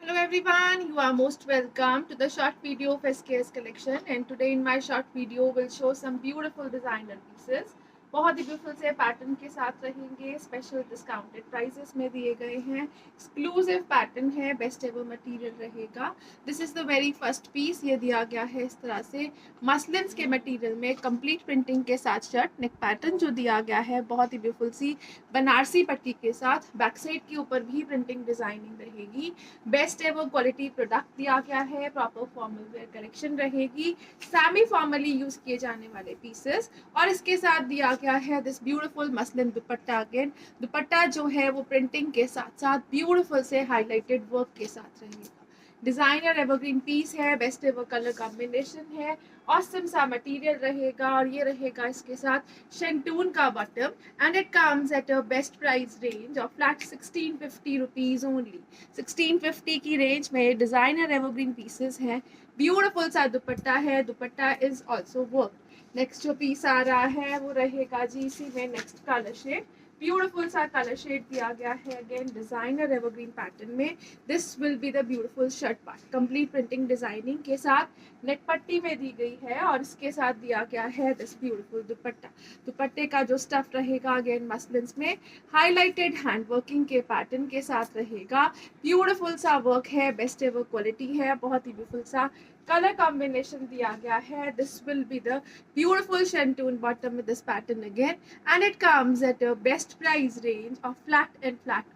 Hello everyone, you are most welcome to the short video of SKS collection, and today in my short video will show some beautiful designer pieces. बहुत ही beautiful से pattern के साथ रहेंगे, special discounted prices में दिए गए हैं, एक्सक्लूसिव पैटर्न है, बेस्ट एवर मटेरियल रहेगा। This is the very first piece, ये दिया गया है इस तरह से मसलिन्स के मटेरियल में कंप्लीट प्रिंटिंग के साथ शर्ट नेक पैटर्न जो दिया गया है बहुत ही ब्यूटीफुल सी बनारसी पट्टी के साथ, बैक साइड के ऊपर भी प्रिंटिंग डिजाइनिंग रहेगी। बेस्ट एवर क्वालिटी प्रोडक्ट दिया गया है, प्रॉपर फॉर्मल वेयर कलेक्शन रहेगी, सेमी फॉर्मली यूज किए जाने वाले पीसेस, और इसके साथ दिया गया है this beautiful muslin dupatta. Again dupatta जो है वो प्रिंटिंग के साथ साथ ब्यूटीफुल से हाईलाइटेड वर्क के साथ रहेगा। डिजाइनर एवरग्रीन पीस है, बेस्ट एवर कलर कॉम्बिनेशन है, ऑसम सा मटेरियल रहेगा, और ये रहेगा इसके साथ शेंटून का bottom, and it comes at a best price range of flat 1650 rupees only. 1650 की रेंज में डिजाइनर एवरग्रीन पीसेस हैं। ब्यूटीफुल सा दुपट्टा है, दुपट्टा इज ऑल्सो वर्क। नेक्स्ट जो पीस आ रहा है वो रहेगा जी इसी में नेक्स्ट कलर शेड, ब्यूटीफुल सा कलर शेड दिया गया है, अगेन डिजाइनर एवरग्रीन पैटर्न में। This will be the beautiful shirt part, complete printing designing के साथ नेक पट्टी में दी गई है, और इसके साथ दिया गया है दिस ब्यूटीफुल दुपट्टा। दुपट्टे का जो स्टफ रहेगा अगेन मसलिन्स में हाईलाइटेड हैंड वर्किंग के पैटर्न के साथ रहेगा। ब्यूटीफुल सा वर्क है, बेस्ट एवर क्वालिटी है, बहुत ही ब्यूटीफुल सा कलर कॉम्बिनेशन दिया गया है। This will be the beautiful shantoon bottom with this pattern again, and it comes at a best price range of flat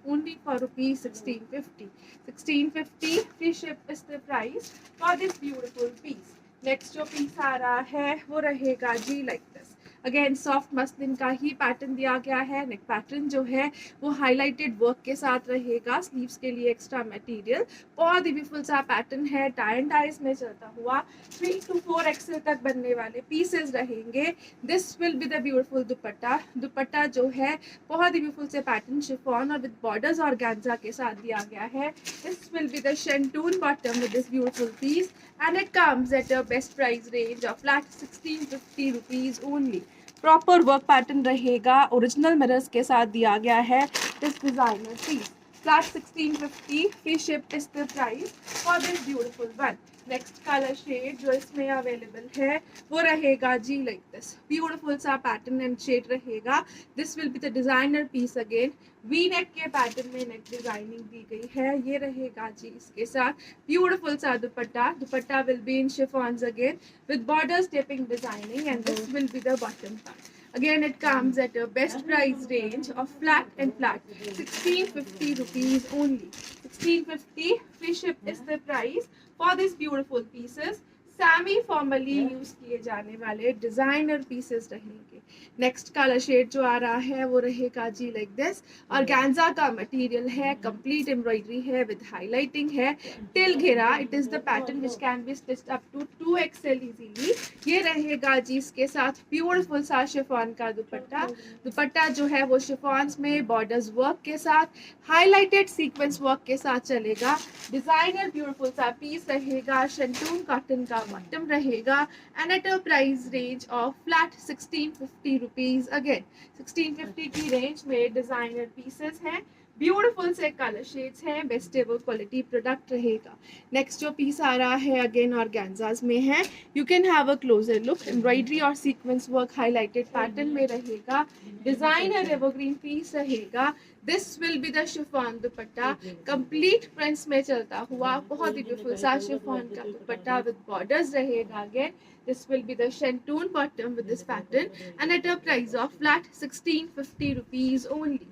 only for rupees 1650. 1650 free ship is the price for this beautiful piece. Next जो piece आ रहा है वो रहेगा जी like this, again soft muslin का ही pattern दिया गया है। नेक पैटर्न जो है वो हाईलाइटेड वर्क के साथ रहेगा, स्लीव्स के लिए एक्स्ट्रा मटेरियल, बहुत ही ब्यूटीफुल सा पैटर्न है, टाई एंड डाइज में चलता हुआ 3 to 4 एक्सेल तक बनने वाले पीसेस रहेंगे। This will be the beautiful dupatta. Dupatta जो है बहुत ही ब्यूटीफुल से पैटर्न शिफॉन और विद बॉर्डर्स और ऑर्गेन्जा के साथ दिया गया है। This will be the shantoon bottom with this beautiful piece, and it comes at a best price range of flat 1650 rupees only. Proper work pattern रहेगा, original mirrors के साथ दिया गया है this designer piece. Flat 1650 free ship is the price for this beautiful one. Next colour shade जो इसमें available है वो रहेगा जी लाइक दिस, ब्यूटीफुल सा पैटर्न एंड शेड रहेगा। This will be the designer piece, again V neck के pattern में नेक डिजाइनिंग दी गई है। ये रहेगा जी इसके साथ ब्यूटीफुल सा dupatta. Dupatta will be in chiffons again with borders dipping designing, and this will be the bottom part. Again it comes at a best price range of flat 1650 rupees only. 1650 free ship is the price for these beautiful pieces. Semi formally use किए जाने वाले designer pieces रहेंगे। Next colour shade जो आ रहा है वो रहेगा जी लाइक दिस, और ऑर्गेन्जा का मटेरियल है, कंप्लीट एम्ब्रॉयडरी है विद हाईलाइटिंग है, टिल घेरा। It is the pattern which can be stitched up to 2XL easily. ये रहेगा जी इसके साथ ब्यूटीफुल सा शिफॉन का दुपट्टा। दुपट्टा जो है वो शिफॉन्स में बॉर्डर्स वर्क के साथ हाईलाइटेड सीक्वेंस वर्क के साथ चलेगा। डिजाइनर ब्यूटीफुल सा पीस रहेगा, शेंटून कॉटन का बॉटम रहेगा, and at a price range of flat 1650 rupees. Again 1650 की रेंज में डिजाइनर पीसेस हैं, ब्यूटीफुल से कलर शेड्स हैं, बेस्ट एवर क्वालिटी प्रोडक्ट रहेगा। नेक्स्ट जो पीस आ रहा है अगेन ऑर्गेन्जास में है, you can have a closure look. Embroidery और सीक्वेंस वर्क हाईलाइटेड पैटर्न में रहेगा, डिजाइनर एवरग्रीन पीस रहेगा। This will be the chiffon dupatta, complete prints में चलता हुआ बहुत ही ब्यूटीफुल सा शिफॉन का दुपट्टा विद बॉर्डर्स रहेगा। Again this will be the shantoon bottom with this pattern, and at a price of flat 1650 rupees only.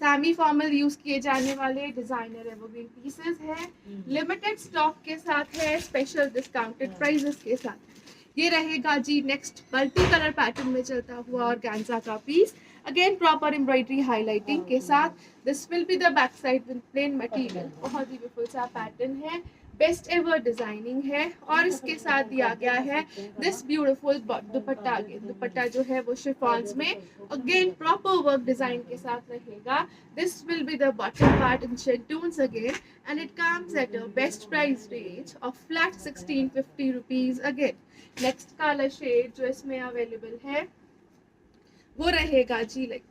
Semi formal use किए जाने वाले डिजाइनर एवरग्रीन पीसेस हैं, लिमिटेड स्टॉक के साथ है, स्पेशल डिस्काउंटेड प्राइसेस के साथ। ये रहेगा जी नेक्स्ट मल्टी कलर पैटर्न में चलता हुआ ऑर्गेन्जा का piece, again proper embroidery highlighting के साथ। This will be the back side with plain material, बहुत ही ब्यूटीफुल सा पैटर्न है, बेस्ट एवर डिजाइनिंग है, और इसके साथ दिया गया है this beautiful dupatta. Again dupatta जो है वो शिफॉन्स में अगेन प्रॉपर वर्क डिजाइन के साथ रहेगा। This will be the bottom part in shantoons again, and it comes at a best price range of flat 1650 rupees. Again next colour shade जो इसमें available है वो रहेगा जी लाइक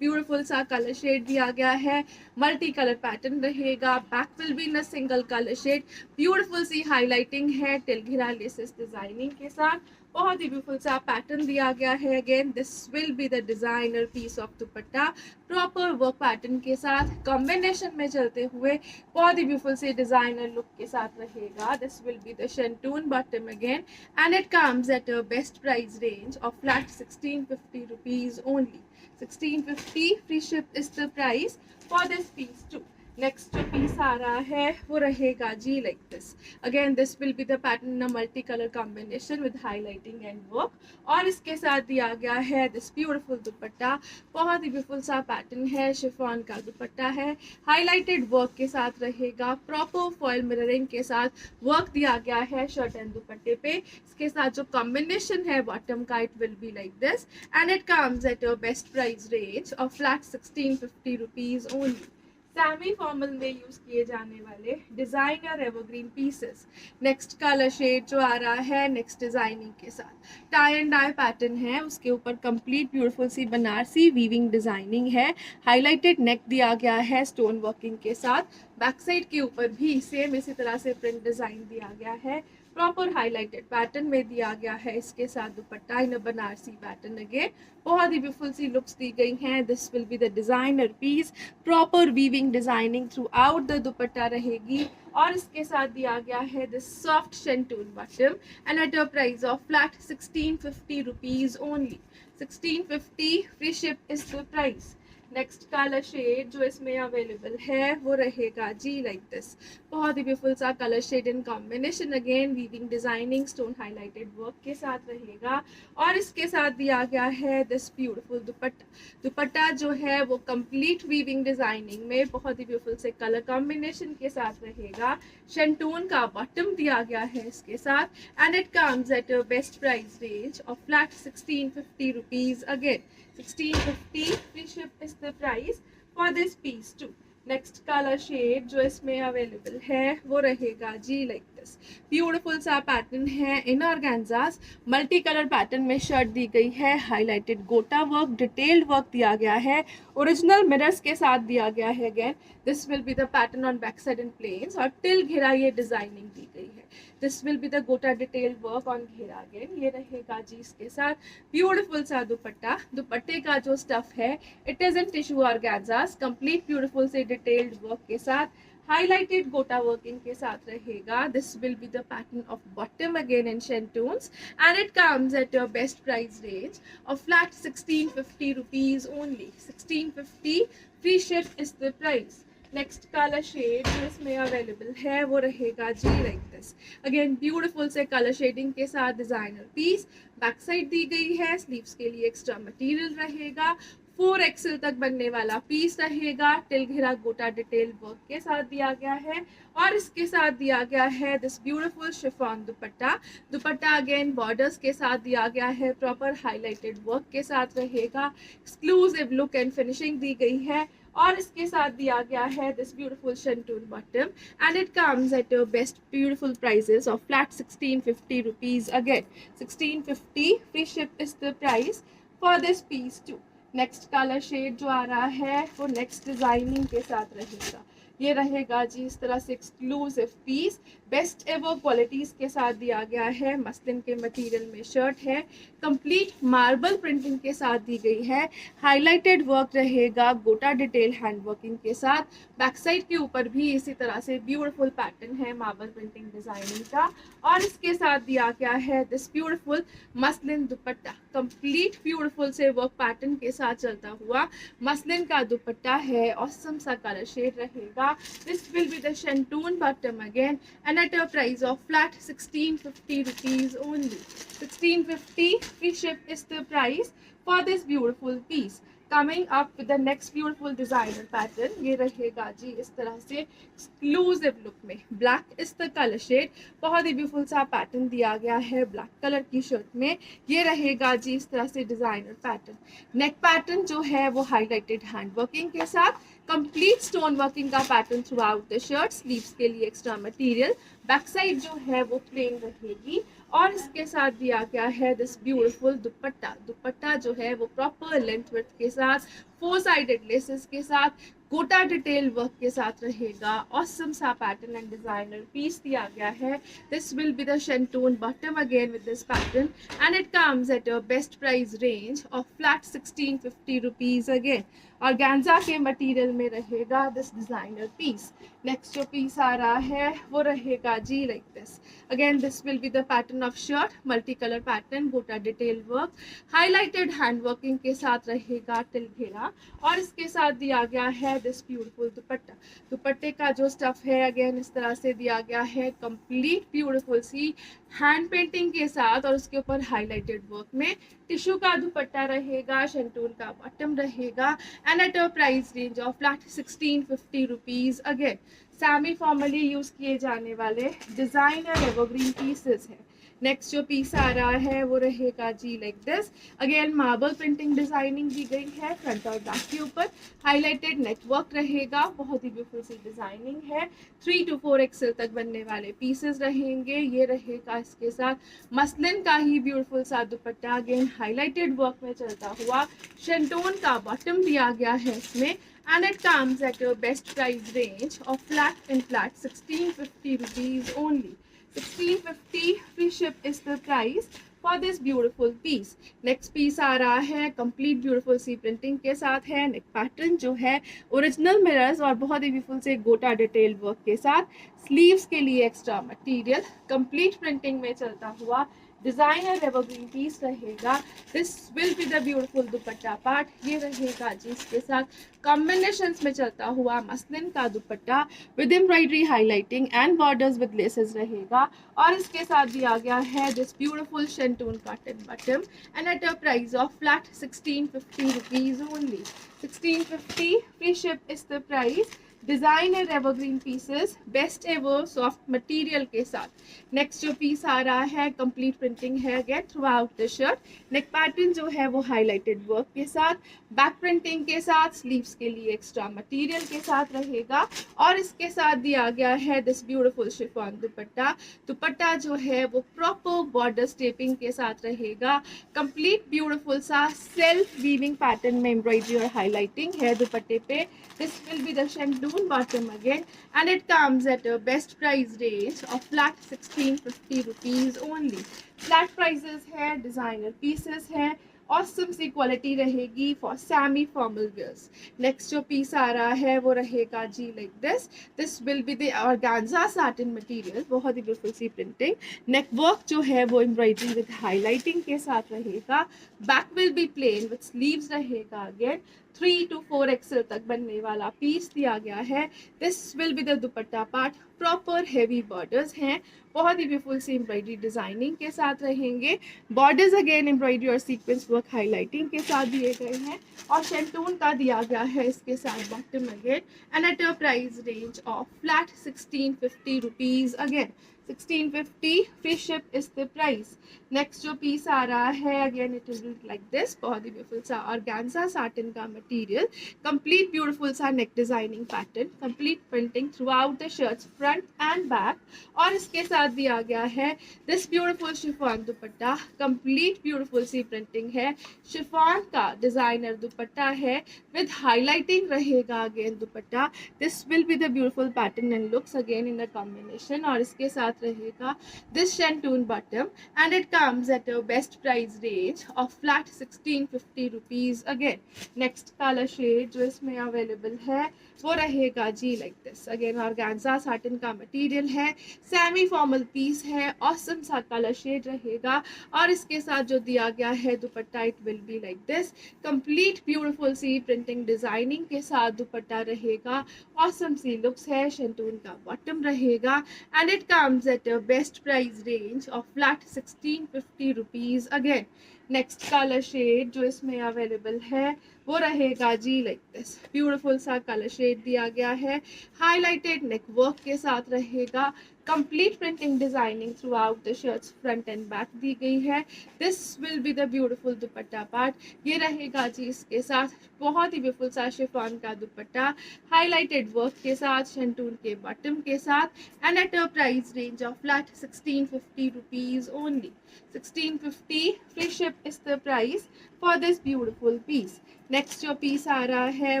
ब्यूटीफुल सा कलर शेड दिया गया है, मल्टी कलर पैटर्न रहेगा, back will be in a single colour shade, beautiful सी हाईलाइटिंग है, टिलघिरा लेसेस डिजाइनिंग के साथ, बहुत ही ब्यूटीफुल सा पैटर्न दिया गया है। Again this will be the designer piece of dupatta, proper work pattern के साथ कॉम्बिनेशन में चलते हुए बहुत ही ब्यूटीफुल से डिजाइनर लुक के साथ रहेगा। This will be the shantoon bottom again and it comes at a best price range of flat 1650 rupees only. 1650 free ship is the price for this piece too. Next जो piece आ रहा है वो रहेगा जी like this. Again this will be the pattern in multi colour combination with highlighting and work, और इसके साथ दिया गया है दिस ब्यूटीफुल दुपट्टा, बहुत ही ब्यूटीफुल सा पैटर्न है, शिफॉन का दुपट्टा है, हाईलाइटेड वर्क के साथ रहेगा, प्रॉपर फॉयल मिररिंग के साथ वर्क दिया गया है शर्ट एंड दुपट्टे पे। इसके साथ जो कॉम्बिनेशन है बॉटम का it will be like this and it comes at your best price range of flat 1650 rupees only. Semi formal में यूज किए जाने वाले designer evergreen pieces. Next colour shade जो आ रहा है नेक्स्ट डिजाइनिंग के साथ, टाई एंड डाई पैटर्न है, उसके ऊपर कंप्लीट ब्यूटीफुल सी बनारसी वीविंग डिजाइनिंग है, हाईलाइटेड नेक दिया गया है स्टोन वर्किंग के साथ, बैक साइड के ऊपर भी सेम इसी तरह से प्रिंट डिजाइन दिया गया है, प्रॉपर हाईलाइटेड पैटर्न में दिया गया है। इसके साथ dupatta in Banarasi pattern again, बहुत ही ब्यूटीफुल सी लुक्स दी गई हैं। This will be the designer piece, proper weaving designing throughout the dupatta रहेगी, और इसके साथ दिया गया है this soft shantoon bottom and at a price of flat 1650 rupees only. 1650 free ship is the price. Next colour shade जो इसमें available है वो रहेगा जी लाइक दिस, बहुत ही ब्यूटीफुल सा colour shade in combination, again weaving designing stone highlighted work के साथ रहेगा, और इसके साथ दिया गया है दिस ब्यूटीफुल दुपट्टा। दुपट्टा जो है वो कंप्लीट वीविंग डिजाइनिंग में बहुत ही ब्यूटीफुल से कलर कॉम्बिनेशन के साथ रहेगा, शेंटून का बॉटम दिया गया है इसके साथ and it comes at a best price range of flat 1650 rupees again. 1650 free ship is the price for this piece too. Next colour shade जो इसमें अवेलेबल है वो रहेगा जी लाइक दिस, ब्यूटीफुल सा पैटर्न है in organzas, multi colour pattern में shirt दी गई है, हाईलाइटेड गोटा वर्क डिटेल्ड वर्क दिया गया है, ओरिजिनल मिरर्स के साथ दिया गया है। Again this will be the pattern on back side and plains, और टिल घेरा ये डिजाइनिंग दी गई है। This will be the gota detailed work on घेरा, अगेन ये रहेगा जी इसके साथ ब्यूटीफुल सा दुपट्टा। दुपट्टे का जो स्टफ है it is in tissue organzas, complete beautiful से डिटेल्ड वर्क के साथ, हाईलाइटेड गोटा वर्किंग के साथ रहेगा। This will be the pattern of bottom again in shantoons and it comes at your best price range of flat 1650 rupees only. 1650 free ship is the price. Next colour shade जो इसमें available है वो रहेगा जी like this, again beautiful से colour shading के साथ designer piece, back side दी गई है, स्लीव्स के लिए एक्स्ट्रा मटेरियल रहेगा, 4XL तक बनने वाला पीस रहेगा, टिल घेरा गोटा डिटेल वर्क के साथ दिया गया है, और इसके साथ दिया गया है this beautiful chiffon dupatta. Dupatta again borders के साथ दिया गया है, प्रॉपर हाईलाइटेड वर्क के साथ रहेगा, एक्सक्लूसिव लुक एंड फिनिशिंग दी गई है, और इसके साथ दिया गया है this beautiful shantoon bottom and it comes at your best beautiful prices of flat 1650 rupees again. 1650 free ship is the price for this piece too. Next colour shade जो आ रहा है वो नेक्स्ट डिजाइनिंग के साथ रहेगा, ये रहेगा जी इस तरह से exclusive piece, best ever qualities के साथ दिया गया है, मसलिन के मटेरियल में शर्ट है, कंप्लीट मार्बल प्रिंटिंग के साथ दी गई है, हाईलाइटेड वर्क रहेगा गोटा डिटेल हैंड वर्किंग के साथ, बैक साइड के ऊपर भी इसी तरह से ब्यूटीफुल पैटर्न है मार्बल प्रिंटिंग डिजाइनिंग का, और इसके साथ दिया गया है this beautiful muslin dupatta, complete beautiful से वर्क पैटर्न के साथ चलता हुआ मसलिन का दुपट्टा है, ऑसम सा कलर शेड रहेगा। This will be the Shantoon bottom again and at a price of flat 1650 rupees only. 1650 free ship is the price for this beautiful piece. Coming up with the next beautiful designer pattern, ये रहेगा जी इस तरह से exclusive look में, black is the colour shade, बहुत ही beautiful सा pattern दिया गया है ब्लैक कलर की शर्ट में, ये रहेगा जी इस तरह से डिजाइनर पैटर्न। नेक पैटर्न जो है वो हाईलाइटेड हैंड वर्किंग के साथ, कंप्लीट स्टोन वर्किंग का pattern through out the shirt, sleeves के लिए एक्स्ट्रा मटेरियल, बैक साइड जो है वो प्लेन रहेगी और इसके साथ दिया गया है दिस ब्यूटीफुल दुपट्टा। दुपट्टा जो है वो प्रॉपर लेंथ विड्थ के साथ, 4 साइडेड लेसेस के साथ, गोटा डिटेल वर्क के साथ रहेगा। ऑसम सा पैटर्न एंड डिजाइनर पीस दिया गया है। This will be the shantoon bottom again with this pattern and it comes at a best price range of flat 1650 rupees again. Organza के मटेरियल में रहेगा दिस डिजाइनर पीस। नेक्स्ट जो piece आ रहा है वो रहेगा जी like this. Again this will be the pattern of shirt, multi colour pattern, gota detail work, highlighted hand working के साथ रहेगा टिल घेरा और इसके साथ दिया गया है दिस ब्यूटीफुल दुपट्टा। दुपट्टे का जो स्टफ है अगेन इस तरह से दिया गया है, कंप्लीट ब्यूटीफुल सी हैंड पेंटिंग के साथ और उसके ऊपर हाईलाइटेड वर्क में। टिश्यू का दुपट्टा रहेगा, शेंटून का बॉटम रहेगा and at a price range of flat 1650 rupees again. Semi formally use किए जाने वाले डिजाइनर एवरग्रीन पीसेस है। नेक्स्ट जो पीस आ रहा है वो रहेगा जी like this. Again marble printing designing दी गई है फ्रंट और बैक के ऊपर, हाईलाइटेड नेटवर्क रहेगा, बहुत ही ब्यूटीफुल सी डिजाइनिंग है। 3 to 4 एक्सेल तक बनने वाले पीसेस रहेंगे। ये रहेगा इसके साथ मसलिन का ही ब्यूटीफुल सा दुपट्टा, अगेन हाईलाइटेड वर्क में चलता हुआ। शेंटून का बॉटम दिया गया है इसमें and it comes at your best price range of flat 1650 rupees only. 1650 free ship is the price for this beautiful piece. Next piece आ रहा है complete beautiful सी printing के साथ है। neck pattern जो है original mirrors और बहुत ही beautiful से गोटा डिटेल वर्क के साथ, sleeves के लिए extra material, complete printing में चलता हुआ डिजाइनर एवरग्रीन पीस रहेगा। This will be the beautiful dupatta part. ये रहेगा जी इसके साथ कॉम्बिनेशंस में चलता हुआ मसलिन का dupatta with embroidery highlighting and borders with laces रहेगा और इसके साथ दिया गया है this beautiful शेंटून cotton bottom and at a price of flat 1650 rupees only. 1650 free ship is the price. Designer evergreen pieces best ever soft material के साथ। Next जो पीस आ रहा है कंप्लीट प्रिंटिंग है again through out the shirt. Neck pattern जो है वो हाईलाइटेड वर्क के साथ, बैक प्रिंटिंग के साथ, स्लीव्स के लिए एक्स्ट्रा मटेरियल के साथ रहेगा और इसके साथ दिया गया है this beautiful chiffon dupatta. Dupatta जो है वो प्रॉपर बॉर्डर स्टेपिंग के साथ रहेगा। कंप्लीट ब्यूटीफुल सा सेल्फ वीविंग पैटर्न में एम्ब्रॉयडरी और हाईलाइटिंग है दुपट्टे पे। This will be the shantoon bottom again and it comes at a best price range of flat 1650 rupees only. Flat prices है, designer pieces है, awesome सी quality रहेगी for semi formal wears. Next जो piece आ रहा है वो रहेगा जी like this. This will be the organza satin material, बहुत ही ब्यूटीफुल सी प्रिंटिंग। नेक वर्क जो है वो एम्ब्रॉयडरी विद हाईलाइटिंग के साथ रहेगा। Back will be plain with sleeves रहेगा अगेन। 3 to 4 एक्सेल तक बनने वाला पीस दिया गया है। This will be the dupatta part, proper heavy borders हैं, बहुत ही ब्यूटीफुल सी एम्ब्रॉयडरी डिजाइनिंग के साथ रहेंगे। बॉर्डर्स अगेन एम्ब्रॉयडरी और सीक्वेंस वर्क हाईलाइटिंग के साथ दिए गए हैं और शेंटून का दिया गया है इसके साथ bottom again and at a price range of flat 1650 rupees again. 1650 free ship is the price. Next जो पीस आ रहा है again it will be like this, बहुत ही ब्यूटीफुल सा ऑर्गेन्जा साटिन का मटेरियल, कंप्लीट ब्यूटीफुल सा neck designing pattern, complete printing throughout the shirts front and back और इसके साथ दिया गया है this beautiful chiffon dupatta. Complete beautiful सी प्रिंटिंग है, शिफॉन का डिजाइनर दुपट्टा है विद हाईलाइटिंग रहेगा again dupatta. This will be the beautiful pattern and looks again in the combination और इसके साथ रहेगा this शेंटून bottom and it comes at a best price range of flat 1650 rupees again. Next colour shade जो इसमें available है वो रहेगा जी like this. Again organza satin का मटेरियल है, सेमी फॉर्मल पीस है, ऑसम सा कलर शेड रहेगा और इसके साथ जो दिया गया है dupatta it will be like this. Complete beautiful सी प्रिंटिंग डिजाइनिंग के साथ दुपट्टा रहेगा, ऑसम सी लुक्स है। शेंटून का बॉटम रहेगा and it comes at a best price range of flat 1650 rupees again. Next colour shade जो इसमें अवेलेबल है वो रहेगा जी लाइक दिस। ब्यूटीफुल सा कलर शेड दिया गया है, हाईलाइटेड नेक वर्क के साथ रहेगा। Complete printing designing throughout the shirts front and back दी गई है। This will be the beautiful dupatta part. ये रहेगा जी इसके साथ बहुत ही ब्यूटीफुल सा शिफॉन का दुपट्टा, हाईलाइटेड वर्क के साथ, शंटून के बॉटम के साथ, and at a price range of flat 1650 rupees only. 1650 free ship is the price for this beautiful piece. Next जो पीस आ रहा है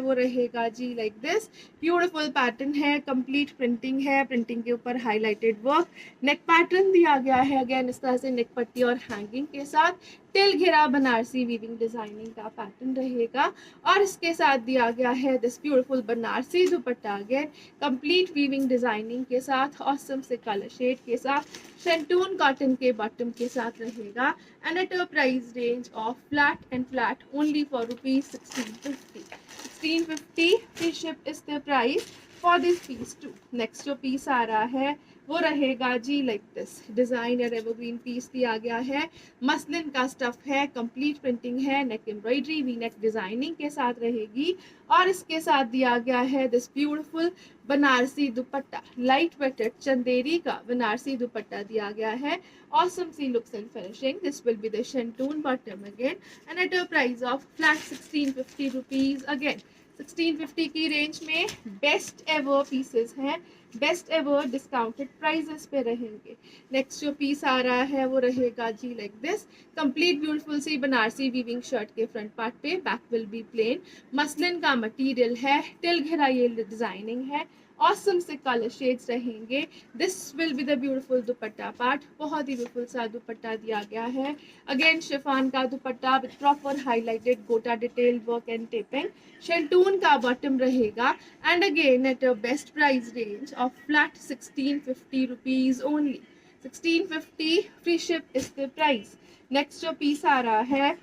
वो रहेगा जी लाइक दिस। ब्यूटीफुल पैटर्न है, कंप्लीट प्रिंटिंग है, प्रिंटिंग के ऊपर हाईलाइटेड वर्क, नेक पैटर्न दिया गया है अगेन इस तरह से नेक पट्टी और हैंगिंग के साथ। टिल घेरा बनारसी वीविंग डिजाइनिंग का पैटर्न रहेगा और इसके साथ दिया गया है this beautiful Banarasi dupatta again complete weaving designing के साथ, ऑसम से कलर शेड के साथ, शंटून कॉटन के बॉटम के साथ रहेगा and at a price range of flat only for rupees 1650. 1650 free ship is the price for this piece too. Next जो piece आ रहा है वो रहेगा जी like this. Designer evergreen piece दिया गया है, मसलिन का स्टफ है, कंप्लीट प्रिंटिंग है, neck embroidery V neck designing के साथ रहेगी और इसके साथ दिया गया है this beautiful Banarasi dupatta, light weighted Chanderi का बनारसी दुपट्टा दिया गया है। Awesome see looks and finishing. This will be the shantoon bottom again and at a price of flat 1650 rupees again. 1650 की रेंज में बेस्ट एवर पीसेस हैं, बेस्ट एवर डिस्काउंटेड प्राइजेस पे रहेंगे। Next जो पीस आ रहा है वो रहेगा जी लाइक दिस। कंप्लीट ब्यूटीफुल सी बनारसी वीविंग शर्ट के फ्रंट पार्ट पे, back will be plain, muslin का मटेरियल है, टिल घेरा ये डिजाइनिंग है, ऑसम से कलर शेड्स रहेंगे। This will be the beautiful dupatta part, बहुत ही ब्यूटीफुल सा दुपट्टा दिया गया है अगेन शिफॉन का dupatta with proper highlighted gota detail work and taping. Shantoon का बॉटम रहेगा and again at a best price range of flat 1650 rupees only. 1650 free ship is the price. Next जो पीस आ रहा है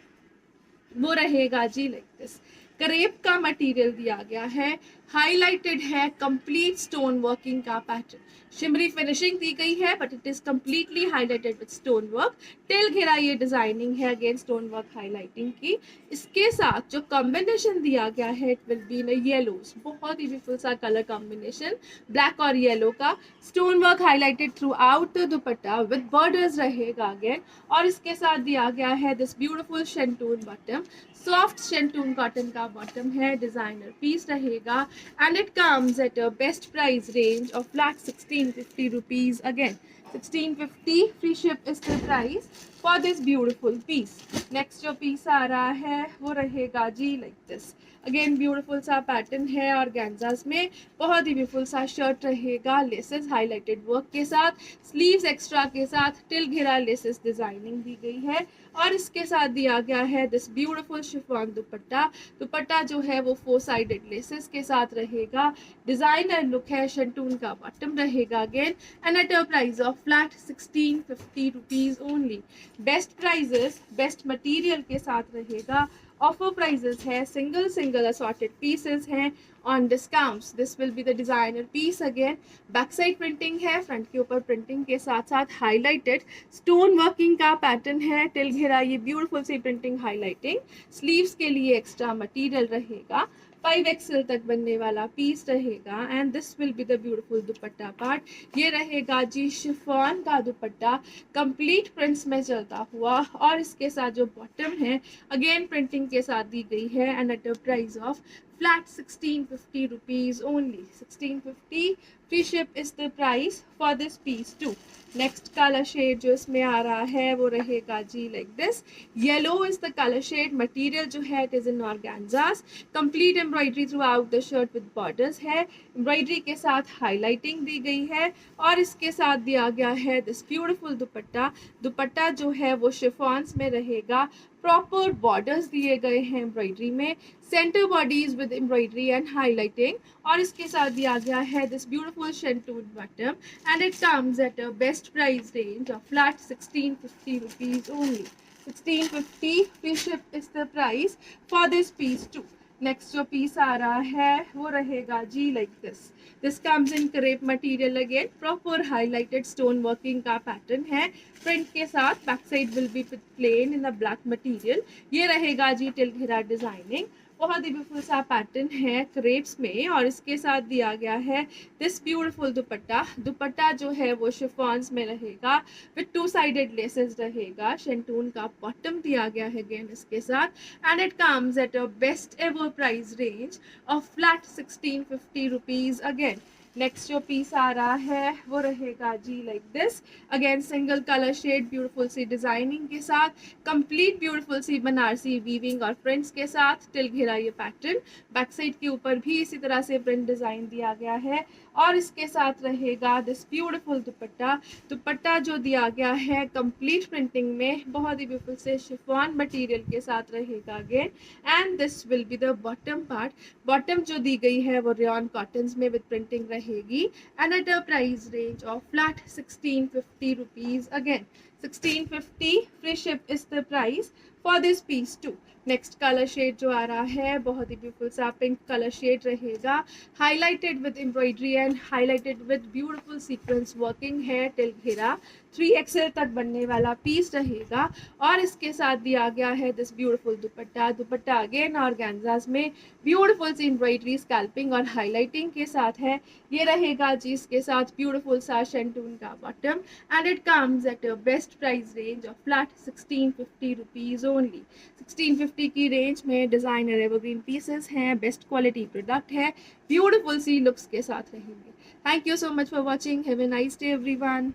वो रहेगा जी लाइक दिस। करेप का मटेरियल दिया गया है, हाईलाइटेड है, कंप्लीट स्टोन वर्किंग का पैटर्न, शिमरी फिनिशिंग दी गई है but it is completely highlighted with stone work. Till घेरा ये डिजाइनिंग है अगेन स्टोन वर्क हाईलाइटिंग की। इसके साथ जो कॉम्बिनेशन दिया गया है it will be in yellows, बहुत ही ब्यूटीफुल सा कलर कॉम्बिनेशन, ब्लैक और येलो का, stone work highlighted through out the dupatta with borders रहेगा अगेन और इसके साथ दिया गया है this beautiful shantung bottom, soft shantung cotton का बॉटम है, डिजाइनर पीस रहेगा and it comes at a best price range of flat 1650 rupees again. 1650 free ship is the price for this beautiful piece. Next जो piece आ रहा है वो रहेगा जी like this. Again beautiful सा pattern है और गैंजास में बहुत ही ब्यूटीफुल सा शर्ट रहेगा, लेसेस हाईलाइटेड वर्क के साथ, स्लीव्स एक्स्ट्रा के साथ, टिल घेरा लेसेस डिजाइनिंग दी गई है और इसके साथ दिया गया है this beautiful chiffon dupatta. Dupatta जो है वो 4 साइडेड लेसेस के साथ रहेगा, डिजाइनर लुक है, शंटून का बॉटम रहेगा again and at a price of flat 1650 rupees only. Best prices best material के साथ रहेगा, ऑफर प्राइजेस है, सिंगल असॉर्टेड पीसेस हैं on discounts. This will be the designer piece again, back side printing है, front के ऊपर printing के साथ साथ हाईलाइटेड स्टोन वर्किंग का पैटर्न है, टिल घेरा ये ब्यूटीफुल सी प्रिंटिंग हाईलाइटिंग, स्लीव्स के लिए एक्स्ट्रा मटेरियल रहेगा, 5XL तक बनने वाला पीस रहेगा and this will be the beautiful dupatta part. ये रहेगा जी शिफॉन का दुपट्टा, कंप्लीट प्रिंट्स में चलता हुआ और इसके साथ जो बॉटम है अगेन प्रिंटिंग के साथ दी गई है and at a price of flat 1650 rupees only. 1650 free ship is the price for this piece too. Next colour shade जो इसमें आ रहा है वो रहेगा जी like this. Yellow is the colour shade, material जो है it is in organzas, complete embroidery throughout the shirt with borders है, एम्ब्रॉयडरी के साथ हाईलाइटिंग दी गई है और इसके साथ दिया गया है दिस ब्यूटीफुल दुपट्टा। दुपट्टा जो है वो शिफॉन्स में रहेगा, प्रॉपर बॉर्डर्स दिए गए हैं एम्ब्रॉयडरी में, centre bodies with embroidery and highlighting और इसके साथ दिया गया है this beautiful shantung bottom and it comes at a best price range of flat 1650 rupees only. 1650 free ship is the price for this piece too. Next जो piece आ रहा है वो रहेगा जी like this. This comes in crepe material again, proper highlighted stone working का pattern है, print के साथ, back side will be plain in the black material. ये रहेगा जी टिल घेरा डिजाइनिंग, बहुत ही ब्यूटीफुल सा पैटर्न है क्रेप्स में, और इसके साथ दिया गया है दिस ब्यूटीफुल दुपट्टा। दुपट्टा जो है वो शिफॉन्स में रहेगा विथ 2 साइडेड लेसेस रहेगा। शेंटून का बॉटम दिया गया है अगेन इसके साथ, and it comes at a best ever price range of flat 1650 rupees again. Next जो पीस आ रहा है वो रहेगा जी like this, again single colour shade beautiful सी डिजाइनिंग के साथ, कंप्लीट ब्यूटीफुल सी बनारसी वीविंग और प्रिंट्स के साथ टिल घेरा ये पैटर्न। बैक साइड के ऊपर भी इसी तरह से प्रिंट डिजाइन दिया गया है, और इसके साथ रहेगा दिस ब्यूटीफुल दुपट्टा। दुपट्टा जो दिया गया है कंप्लीट प्रिंटिंग में, बहुत ही ब्यूटीफुल से शिफॉन मटेरियल के साथ रहेगा again, and this will be the bottom part. Bottom जो दी गई है वो रेयन कॉटन्स में विद प्रिंटिंग रहेगी, and at a price range of flat 1650 rupees again. 1650 free ship is the price for this piece too. Next colour shade जो आ रहा है बहुत ही ब्यूटीफुल सा पिंक कलर शेड रहेगा, highlighted with embroidery and highlighted with beautiful sequence working है till घेरा। 3XL तक बनने वाला पीस रहेगा, और इसके साथ दिया गया है this beautiful dupatta. Dupatta again organzas में ब्यूटीफुल सी एम्ब्रॉयडरी स्कैल्पिंग और हाईलाइटिंग के साथ है। ये रहेगा जी इसके साथ ब्यूटीफुल सा शेंटून का bottom, and it comes at a best price range of flat 1650 rupees only. 1650 की रेंज में डिजाइनर एवरग्रीन पीसेस हैं, बेस्ट क्वालिटी प्रोडक्ट है, ब्यूटीफुल सी लुक्स के साथ रहेंगे। Thank you so much for watching, have a nice day everyone.